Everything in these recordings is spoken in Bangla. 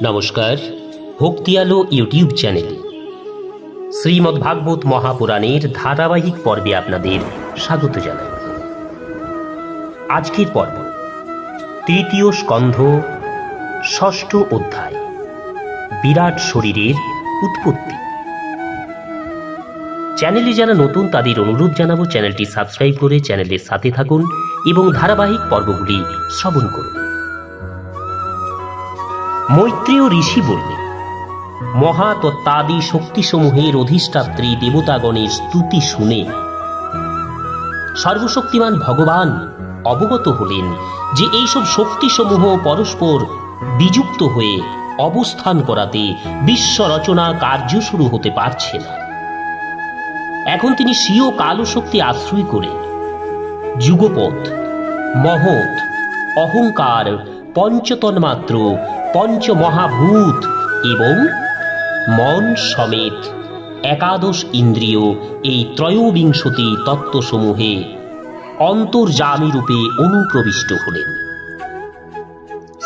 নমস্কার, ভক্তি আলো ইউটিউব চ্যানেলে শ্রীমদ্ভাগবত মহাপুরাণের ধারাবাহিক পর্বে আপনাদের স্বাগত জানাই। আজকের পর্ব তৃতীয় স্কন্ধ, ষষ্ঠ অধ্যায়, বিরাট শরীরের উৎপত্তি। চ্যানেলে যারা নতুন তাদের অনুরোধ জানাবো চ্যানেলটি সাবস্ক্রাইব করে চ্যানেলের সাথে থাকুন এবং ধারাবাহিক পর্বগুলি শ্রবণ করুন। মৈত্রেয় ঋষি বললেন, মহাতত্ত্বাদি শক্তিসমূহের অধিষ্ঠাত্রী দেবতাগণের স্তুতি শুনে সর্বশক্তিমান ভগবান অবগত হলেন যে এইসব শক্তিসমূহ পরস্পর বিযুক্ত হয়ে অবস্থান করাতে বিশ্ব রচনা কার্য শুরু হতে পারছে না। এখন তিনি স্বীয় কালশক্তি আশ্রয় করে যুগপথ, মহৎ, অহংকার, পঞ্চতন্মাত্র, পঞ্চমহাভূত এবং মন সমেত একাদশ ইন্দ্রিয় এই ত্রয়োবিংশতি তত্ত্বসমূহে অন্তর্যামী রূপে অনুপ্রবিষ্ট হলেন।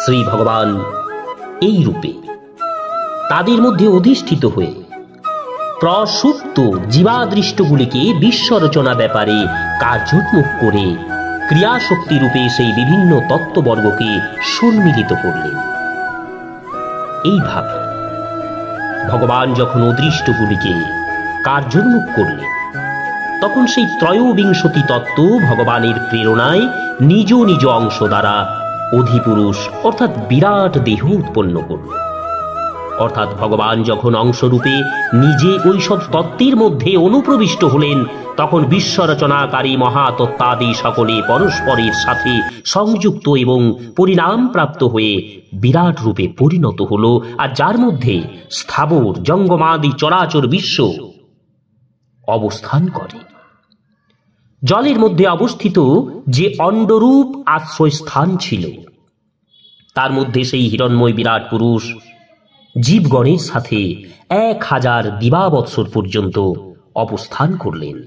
শ্রী ভগবান এই রূপে তাদের মধ্যে অধিষ্ঠিত হয়ে প্রসুপ্ত জীবাদৃষ্টগুলিকে বিশ্বরচনা ব্যাপারে কার্যোন্মুখ করে ক্রিয়াশক্তি রূপে সেই বিভিন্ন তত্ত্ববর্গকে সম্মিলিত করলেন। এইভাবে ভগবান যখন অদৃষ্টগুলিকে কার্যোন্মুখ করলেন, তখন সেই ত্রয়োবিংশতি তত্ত্ব ভগবানের প্রেরণায় নিজ নিজ অংশ দ্বারা অধিপুরুষ অর্থাৎ বিরাট দেহ উৎপন্ন করল। অর্থাৎ ভগবান যখন অংশরূপে নিজে ওইসব তত্ত্বের মধ্যে অনুপ্রবিষ্ট হলেন, তখন বিশ্বরচনাকারী মহাতত্ত্বাদি সকলে পরস্পরের সাথে সংযুক্ত এবং পরিণাম প্রাপ্ত হয়ে বিরাট রূপে পরিণত হল, আর যার মধ্যে স্থাবর জঙ্গমাদি চরাচর বিশ্ব অবস্থান করে। জলের মধ্যে অবস্থিত যে অণ্ডরূপ আশ্রয়স্থান ছিল, তার মধ্যে সেই হিরণ্ময় বিরাট পুরুষ জীবগণের সাথে 1000 দিবাবৎসর পর্যন্ত অবস্থান করলেন।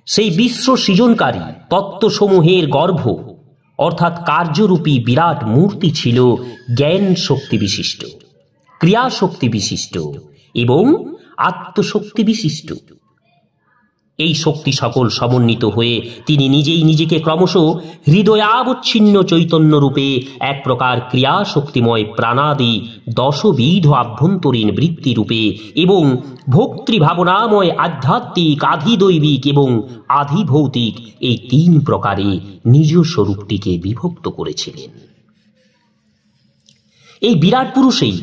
সেই বিশ্ব সৃজনকারী তত্ত্বসমূহের গর্ভ অর্থাৎ কার্যরূপী বিরাট মূর্তি ছিল জ্ঞান শক্তি বিশিষ্ট, ক্রিয়াশক্তি বিশিষ্ট এবং আত্মশক্তি বিশিষ্ট। এই শক্তি সকল সমন্বিত হয়ে তিনি নিজেই নিজেকে ক্রমশ হৃদয়াবচ্ছিন্ন চৈতন্য রূপে এক প্রকার ক্রিয়া শক্তিময় প্রাণাদি 10বিধ আভ্যন্তরীণ বৃত্তি রূপে এবং ভোক্তৃভাবনাময় আধ্যাত্মিক, আধিদৈবিক এবং আধিভৌতিক এই 3 প্রকারে নিজ স্বরূপটিকে বিভক্ত করেছিলেন। এই বিরাট পুরুষেই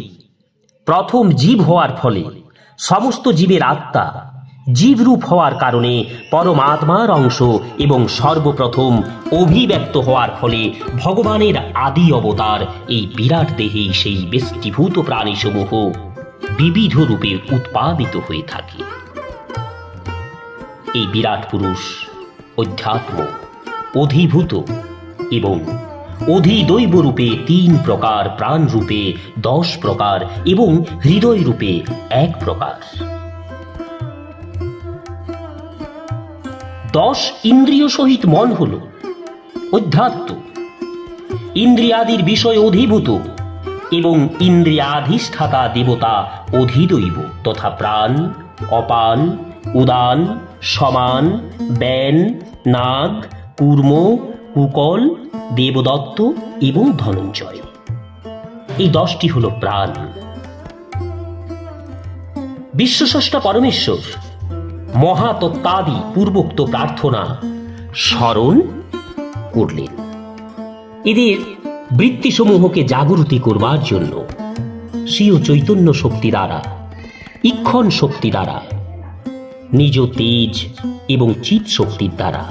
প্রথম জীব হওয়ার ফলে সমস্ত জীবের আত্মা, জীবরূপ হওয়ার কারণে পরমাত্মার অংশ এবং সর্বপ্রথম অভিব্যক্ত হওয়ার ফলে ভগবানের আদি অবতার এই বিরাট দেহেই সেই বেষ্টিভূত প্রাণীসমূহ বিবিধ রূপে উৎপাদিত হয়ে থাকে। এই বিরাট পুরুষ অধ্যাত্ম, অধিভূত এবং অধিদৈব রূপে 3 প্রকার, প্রাণ রূপে 10 প্রকার এবং হৃদয় রূপে 1 প্রকার। 10 ইন্দ্রিয় সহিত মন হল অধ্যাত্ম, ইন্দ্রিয়াদির বিষয় অধিভূত এবং ইন্দ্রিয়াধিষ্ঠাতা দেবতা অধিদৈব তথা প্রাণ, অপান, উদান, সমান, ব্যান, নাগ, কূর্ম, কুকল, দেবদত্ত এবং ধনঞ্জয়। এই 10টি হল প্রাণ। বিশ্বস্রষ্টা পরমেশ্বর মহাতত্ত্বাদি পূর্বোক্ত প্রার্থনা স্মরণ করলেন। এদের বৃত্তিসমূহকে জাগরুতি করবার জন্য স্বীয় চৈতন্য শক্তি দ্বারা, ইক্ষণ শক্তি দ্বারা, নিজ তেজ এবং চিৎ শক্তির দ্বারা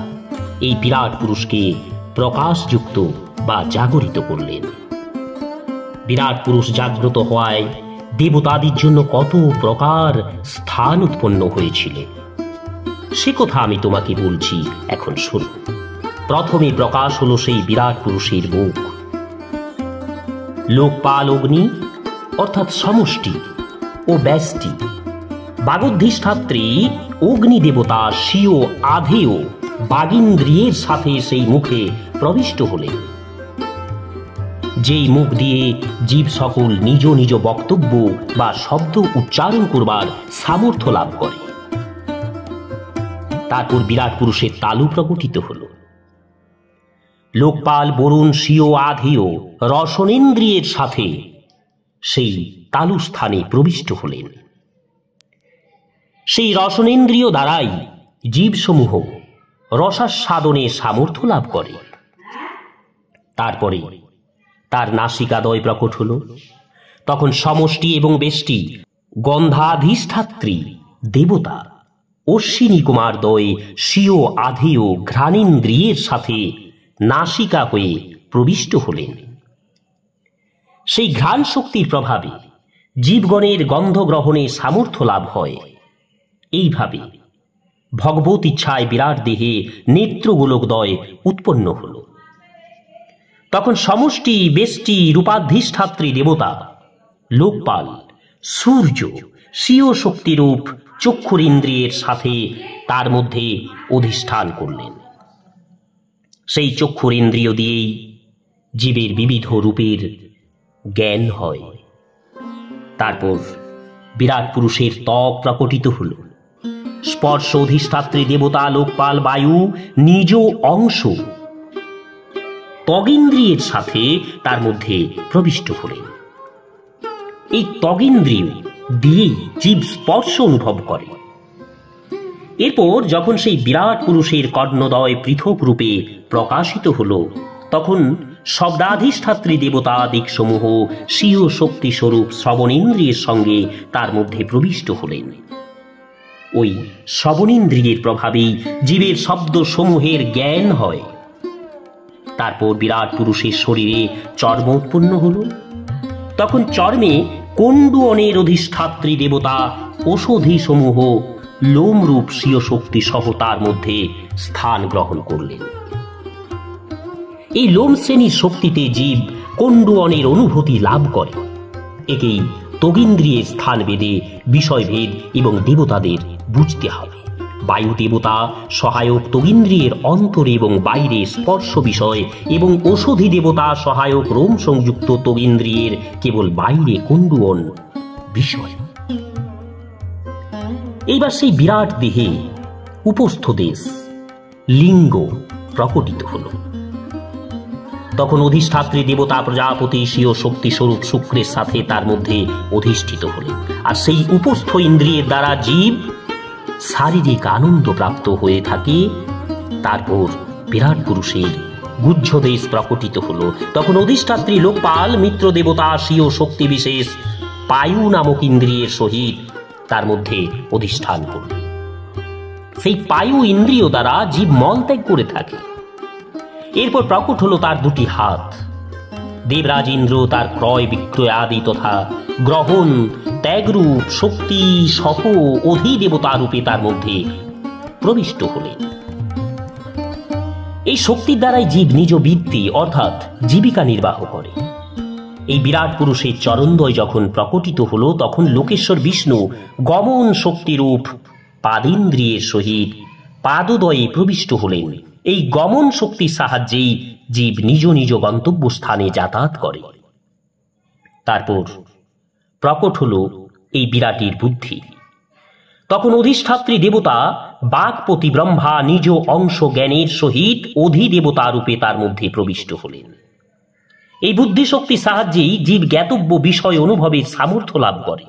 এই বিরাট পুরুষকে প্রকাশযুক্ত বা জাগরিত করলেন। বিরাট পুরুষ জাগ্রত হওয়ায় দেবতাদির জন্য কত প্রকার স্থান উৎপন্ন হয়েছিল, সে কথা আমি তোমাকে বলছি, এখন শোনো। প্রথমে প্রকাশ হলো সেই বিরাট পুরুষের মুখ। লোকপাল অগ্নি অর্থাৎ সমষ্টি ও ব্যষ্টি, বাগধিষ্ঠাত্রী অগ্নি দেবতা স্বীয় আধেয় বাগিন্দ্রিয়ের সাথে সেই মুখে প্রবিষ্ট হলেন, যেই মুখ দিয়ে জীব সকল নিজ নিজ বক্তব্য বা শব্দ উচ্চারণ করবার সামর্থ্য লাভ করে। তারপর বিরাট পুরুষের তালু প্রকটিত হল। লোকপাল, বরুণ, স্বীয়, আধেয় রসনেন্দ্রিয়ের সাথে সেই তালু স্থানে প্রবিষ্ট হলেন। সেই রসনেন্দ্রিয় দ্বারাই জীবসমূহ রসাস্বাদনে সামর্থ্য লাভ করে। তারপরে তার নাসিকাদয় প্রকট হল। তখন সমষ্টি এবং বেষ্টি গন্ধাধিষ্ঠাত্রী দেবতা অশ্বিনী কুমার দ্বয় স্বীয়, আধেয় ঘ্রাণেন্দ্রিয়ের সাথে নাসিকা হয়ে প্রবিষ্ট হলেন। সেই ঘ্রাণ শক্তির প্রভাবে জীবগণের গন্ধ গ্রহণে সামর্থ্য লাভ হয়। এইভাবে ভগবত ইচ্ছায় বিরাট দেহে নেত্রগোলকদ্বয় উৎপন্ন হল। তখন সমষ্টি, বেষ্টি রূপাধিষ্ঠাত্রী দেবতা লোকপাল সূর্য স্বীয় শক্তিরূপ চক্ষুর ইন্দ্রিয়ের সাথে তার মধ্যে অধিষ্ঠান করলেন। সেই চক্ষুর ইন্দ্রিয় দিয়েই জীবের বিবিধ রূপের জ্ঞান হয়। তারপর বিরাট পুরুষের ত্বক প্রকটিত হল। স্পর্শ অধিষ্ঠাত্রী দেবতা লোকপাল বায়ু নিজ অংশ ত্বগিন্দ্রিয়ের সাথে তার মধ্যে প্রবিষ্ট হলেন। এই ত্বগিন্দ্রিয় দিয়েই জীব স্পর্শ অনুভব করে। এরপর যখন সেই বিরাট পুরুষের কর্ণদ্বয় পৃথক রূপে প্রকাশিত হল, তখন শব্দাধিষ্ঠাত্রী দেবতা দিকসমূহ স্বীয় শক্তি স্বরূপ শ্রবণেন্দ্রিয়ের সঙ্গে তার মধ্যে প্রবিষ্ট হলেন। ওই শ্রবণেন্দ্রিয়ের প্রভাবেই জীবের শব্দসমূহের জ্ঞান হয়। তারপর বিরাট পুরুষের শরীরে চর্ম উৎপন্ন হল। তখন চর্মে কণ্ডুয়নের অধিষ্ঠাত্রী দেবতা ঔষধি সমূহ লোমরূপ স্বীয় শক্তি সহ তার মধ্যে স্থান গ্রহণ করলেন। এই লোম শ্রেণীর শক্তিতে জীব কণ্ডুয়নের অনুভূতি লাভ করে। একেই ত্বগিন্দ্রিয়ের স্থান ভেদে বিষয়ভেদ এবং দেবতাদের বুঝতে হবে। বায়ু দেবতা সহায়ক ত্বগিন্দ্রিয়ের অন্তরে এবং বাইরে স্পর্শ বিষয়, এবং ঔষধি দেবতা সহায়ক রোম সংযুক্ত ত্বগিন্দ্রিয়ের কেবল বাইরে কণ্ডুয়ন বিষয়। এইবার সেই বিরাট দেহে উপস্থ দেশ লিঙ্গ প্রকটিত হল। তখন অধিষ্ঠাত্রী দেবতা প্রজাপতি স্বীয় শক্তি স্বরূপ শুক্রের সাথে তার মধ্যে অধিষ্ঠিত হলেন। আর সেই উপস্থ ইন্দ্রিয়ের দ্বারা জীব শারীরিক আনন্দ প্রাপ্ত হয়ে থাকে। তারপর বিরাট পুরুষের গুহ্যদেশ প্রকটিত হল। তখন অধিষ্ঠাত্রী লোকপাল মিত্র দেবতা স্বীয় শক্তি বিশেষ পায়ু নামক ইন্দ্রিয়ের সহিত তার মধ্যে অধিষ্ঠান করল। সেই পায়ু ইন্দ্রিয় দ্বারা জীব মল ত্যাগ করে থাকে। এরপর প্রকট হল তার দুটি হাত। দেবরাজ ইন্দ্র তার ক্রয় বিক্রয় আদি তথা গ্রহণ ত্যাগরূপ শক্তি সহ অধিদেবতা রূপে তার মধ্যে প্রবিষ্ট হলেন। এই শক্তির দ্বারাই জীব নিজ বৃত্তি অর্থাৎ জীবিকা নির্বাহ করে। এই বিরাট পুরুষের চরণদ্বয় যখন প্রকটিত হল, তখন লোকেশ্বর বিষ্ণু গমন শক্তিরূপ পাদেন্দ্রিয়ের সহিত পাদদ্বয়ে প্রবিষ্ট হলেন। এই গমন শক্তির সাহায্যেই জীব নিজ নিজ গন্তব্যস্থানে যাতায়াত করে। তারপর প্রকট হল এই বিরাটের বুদ্ধি। তখন অধিষ্ঠাত্রী দেবতা বাক্পতি ব্রহ্মা নিজ অংশ জ্ঞানের সহিত অধিদেবতা রূপে তার মধ্যে প্রবিষ্ট হলেন। এই বুদ্ধি শক্তির সাহায্যেই জীব জ্ঞাতব্য বিষয় অনুভবের সামর্থ্য লাভ করে।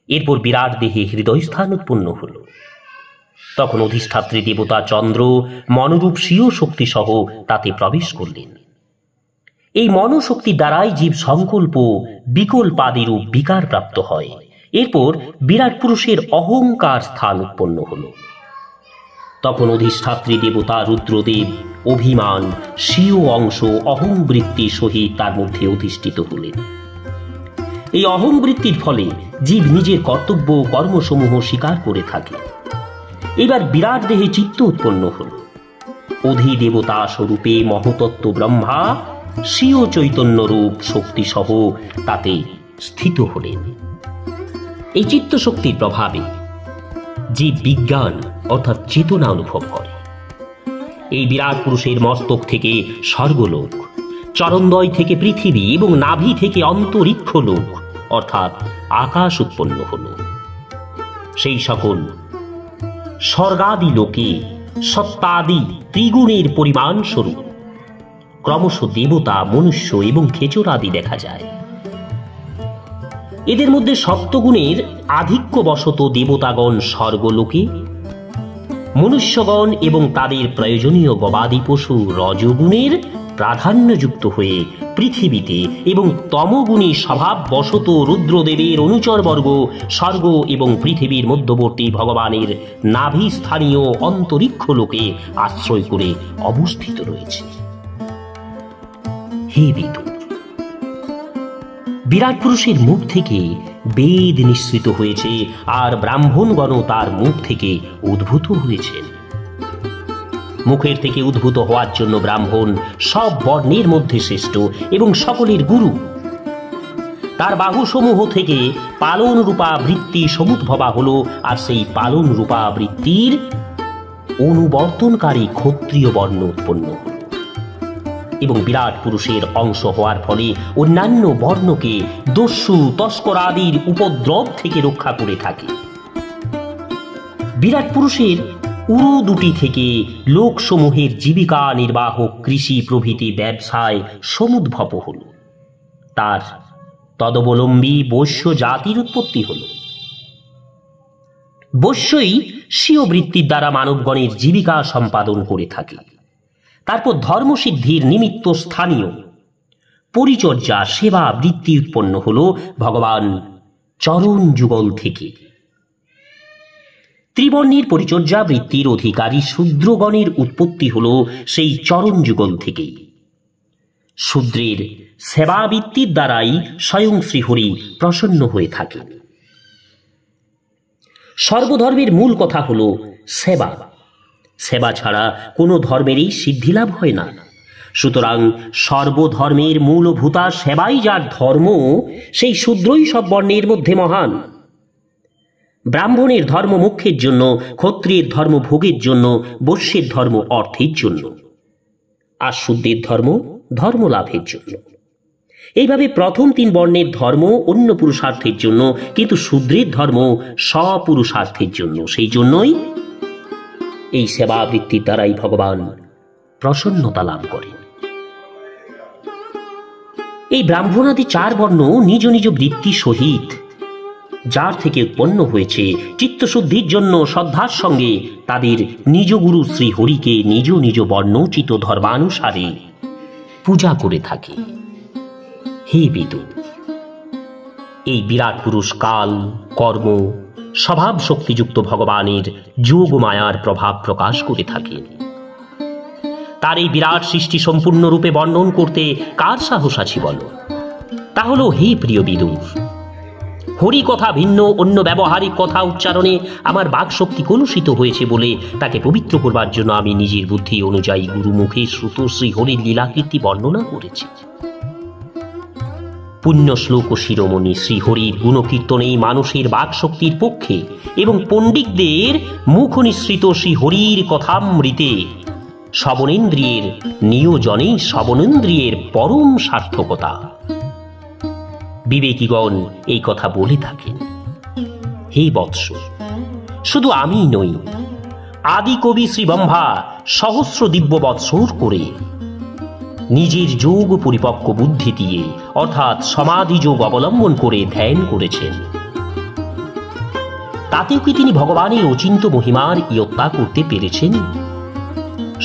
এরপর বিরাট দেহে হৃদয়স্থান উৎপন্ন হল। তখন অধিষ্ঠাত্রী দেবতা চন্দ্র মনোরূপ স্বীয় শক্তি সহ তাতে প্রবেশ করলেন। এই মনোশক্তির দ্বারাই জীব সংকল্প বিকল্পাদিরূপ বিকার প্রাপ্ত হয়। এরপর বিরাট পুরুষের অহংকার স্থান উৎপন্ন হল। তখন অধিষ্ঠাত্রী দেবতা রুদ্রদেব অভিমান স্বীয় অংশ অহংবৃত্তি সহিত তার মধ্যে অধিষ্ঠিত হলেন। এই অহংবৃত্তির ফলে জীব নিজের কর্তব্য কর্মসমূহ স্বীকার করে থাকে। এবার বিরাট দেহে চিত্ত উৎপন্ন হল। অধিদেবতা স্বরূপে মহতত্ত্ব ব্রহ্মা স্বীয় চৈতন্য রূপ শক্তি সহ তাতে স্থিত হলেন। এই চিত্ত শক্তির প্রভাবে জীব বিজ্ঞান অর্থাৎ চেতনা অনুভব করে। এই বিরাট পুরুষের মস্তক থেকে স্বর্গলোক, চরণদ্বয় থেকে পৃথিবী এবং নাভি থেকে অন্তরিক্ষ লোক অর্থাৎ আকাশ উৎপন্ন হল। সেই সকল স্বর্গাদি লোকে সত্তাদি ত্রিগুণের পরিমাণ স্বরূপ ক্রমশ দেবতা, মনুষ্য এবং খেচর আদি দেখা যায়। এদের মধ্যে সপ্তগুণের আধিক্যবশত দেবতাগণ স্বর্গলোকে, মনুষ্যগণ এবং তাদের প্রয়োজনীয় গবাদি পশু রজগুণের প্রাধান্যযুক্ত হয়ে পৃথিবীতে এবং তমগুণী স্বভাববশত রুদ্রদেবের অনুচরবর্গ স্বর্গ এবং পৃথিবীর মধ্যবর্তী ভগবানের নাভি স্থানীয় অন্তরিক্ষ লোকে আশ্রয় করে অবস্থিত রয়েছে। হে বিদুর, বিরাট পুরুষের মুখ থেকে বেদ নিঃসৃত হয়েছে, আর ব্রাহ্মণগণ তার মুখ থেকে উদ্ভূত হয়েছেন। মুখের থেকে উদ্ভূত হওয়ার জন্য ব্রাহ্মণ সব বর্ণের মধ্যে শ্রেষ্ঠ এবং সকলের গুরু। তার বাহুসমূহ থেকে পালন রূপা বৃত্তি সমুদ্ভবা হল, আর সেই পালন রূপা বৃত্তির অনুবর্তনকারী ক্ষত্রিয় বর্ণ উৎপন্ন হল এবং বিরাট পুরুষের অংশ হওয়ার ফলে অন্যান্য বর্ণকে দস্যু তস্করাদির উপদ্রব থেকে রক্ষা করে থাকে। বিরাট পুরুষের উরু দুটি থেকে লোকসমূহের জীবিকা নির্বাহ, কৃষি প্রভৃতি ব্যবসায় সমুদ্ভব হল। তার তদবলম্বী বৈশ্য জাতির উৎপত্তি হল। বৈশ্যই স্বীয় বৃত্তির দ্বারা মানবগণের জীবিকা সম্পাদন করে থাকে। তারপর ধর্মসিদ্ধির নিমিত্ত স্থানীয় পরিচর্যা সেবা বৃত্তি উৎপন্ন হল ভগবান চরণ যুগল থেকে। ত্রিবর্ণের পরিচর্যা বৃত্তির অধিকারী শূদ্রগণের উৎপত্তি হল সেই চরণ যুগল থেকেই। শূদ্রের সেবাবৃত্তির দ্বারাই স্বয়ং শ্রীহরি প্রসন্ন হয়ে থাকেন। সর্বধর্মের মূল কথা হল সেবা। সেবা ছাড়া কোনো ধর্মেরই সিদ্ধিলাভ হয় না। সুতরাং সর্বধর্মের মূলভূতা সেবাই যার ধর্ম, সেই শূদ্রই সব বর্ণের মধ্যে মহান। ব্রাহ্মণের ধর্ম মোক্ষের জন্য, ক্ষত্রিয়ের ধর্ম ভোগের জন্য, বৈশ্যের ধর্ম অর্থের জন্য, আর শূদ্রের ধর্ম ধর্ম লাভের জন্য। এইভাবে প্রথম তিন বর্ণের ধর্ম অন্য পুরুষার্থের জন্য, কিন্তু শূদ্রের ধর্ম স্বপুরুষার্থের জন্য। সেই জন্যই এই সেবাবৃত্তির দ্বারাই ভগবান প্রসন্নতা লাভ করেন। এই ব্রাহ্মণাদি চার বর্ণ নিজ নিজ বৃত্তি সহিত যার থেকে উৎপন্ন হয়েছে, চিত্তশুদ্ধির জন্য শ্রদ্ধার সঙ্গে তাদের নিজ গুরু শ্রী হরিকে নিজ নিজ বর্ণোচিত ধর্মানুসারে পূজা করে থাকে। হে বিদু, এই বিরাট পুরুষ কাল, কর্ম, স্বভাব শক্তিযুক্ত ভগবানের যোগ মায়ার প্রভাব প্রকাশ করে থাকেন। তার এই বিরাট সৃষ্টি সম্পূর্ণরূপে বর্ণন করতে কার সাহস আছে বলো? তা হল, হে প্রিয় বিদুর, হরি কথা ভিন্ন অন্য ব্যবহারিক কথা উচ্চারণে আমার বাকশক্তি কলুষিত হয়েছে বলে তাকে পবিত্র করবার জন্য আমি নিজের বুদ্ধি অনুযায়ী গুরুমুখে শ্রুত শ্রী হরির লীলাকীর্তি বর্ণনা করেছি। পুণ্য শ্লোক ও শিরোমণি শ্রীহরির গুণকীর্তনেই মানুষের বাকশক্তির পক্ষে এবং পণ্ডিতদের মুখ নিঃসৃত শ্রীহরির কথামৃতে শ্রবণেন্দ্রিয়ের নিয়োজনেই শ্রবণেন্দ্রিয়ের পরম সার্থকতা। বিবেকীগণ এই কথা বলে থাকেন। হে বৎস, শুধু আমি নই, আদি কবি শ্রী ব্রহ্মা সহস্র দিব্য বৎসর করে নিজের যোগ পরিপক্ক বুদ্ধি দিয়ে অর্থাৎ সমাধি যোগ অবলম্বন করে ধ্যান করেছেন। তাতেও কি তিনি ভগবানের অচিন্ত মহিমার ইয়ত্তা করতে পেরেছেন?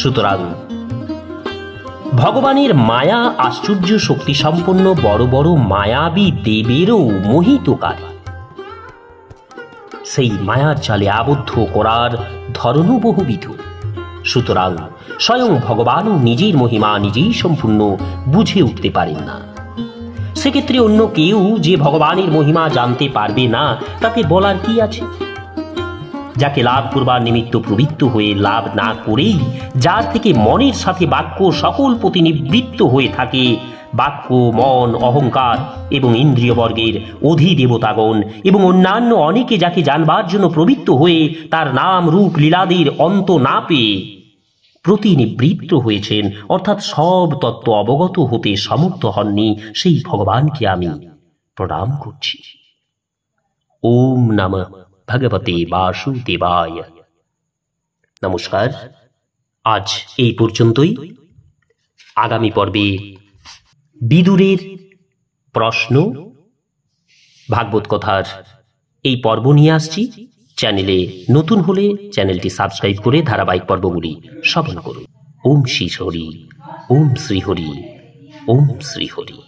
সুতরাং ভগবানের মায়া আশ্চর্য শক্তি সম্পন্ন বড় বড় মায়াবী দেবেরও মোহিতকারী। সেই মায়ার জালে আবদ্ধ করার ধরনও বহুবিধ। সুতরাং স্বয়ং ভগবানও নিজের মহিমা নিজেই সম্পূর্ণ বুঝে উঠতে পারেন না। সেক্ষেত্রে অন্য কেউ যে ভগবানের মহিমা জানতে পারবে না, তাতে বলার কি আছে? যাকে লাভ করবার নিমিত্ত প্রবৃত্ত হয়ে লাভ না করেই যার থেকে মনের সাথে বাক্য সকল প্রতিনিবৃত্ত হয়ে থাকে, বাক্য, মন, অহংকার এবং ইন্দ্রিয়বর্গের অধিদেবতাগণ এবং অন্যান্য অনেকে যাকে জানবার জন্য প্রবৃত্ত হয়ে তার নাম রূপ লীলাদির অন্ত না পেয়ে প্রতিনিবৃত্ত হয়েছেন, অর্থাৎ সব তত্ত্ব অবগত হতে সমর্থ হননি, সেই ভগবানকে আমি প্রণাম করছি। ওম নমঃ ভগবতে বাসুদেবায়। নমস্কার, আজ এই পর্যন্তই। আগামী পর্বে বিদুরের প্রশ্ন ভাগবত কথার এই পর্ব নিয়ে আসছি। চ্যানেলে নতুন হলে চ্যানেলটি সাবস্ক্রাইব করে ধারাবাহিক পর্বগুলি শ্রবণ করুন। ওম শ্রী হরি, ওম শ্রী হরি, ওম শ্রী হরি।